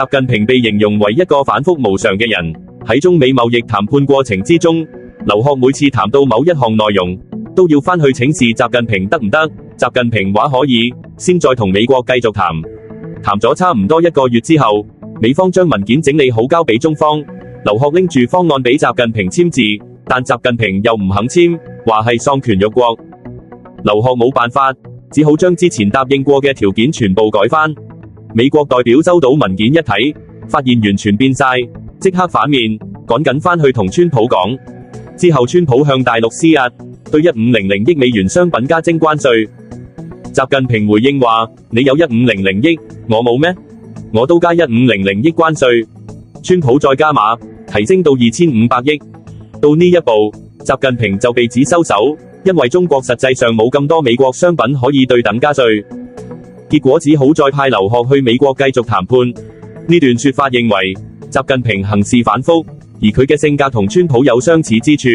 習近平被形容為一個反覆無常嘅人。喺中美貿易談判過程之中，劉鶴每次談到某一項內容，都要返去請示習近平得唔得？習近平話可以，先再同美國繼續談。談咗差唔多1個月之後，美方將文件整理好交俾中方，劉鶴拎住方案俾習近平簽字，但習近平又唔肯簽，話係喪權辱國。劉鶴冇辦法，只好將之前答應過嘅條件全部改返。美國代表收到文件一睇，發現完全變晒，即刻反面，趕緊返去同川普講。之後川普向大陸施壓，對1500億美元商品加徵關稅。習近平回應話：你有1500億，我冇咩？我都加1500億關稅。川普再加碼，提升到2500億。到呢一步，習近平就被指收手，因為中國實際上冇咁多美國商品可以對等加稅。結果只好再派劉鶴去美國繼續談判。呢段說法認為，習近平行事反覆，而佢嘅性格同川普有相似之處。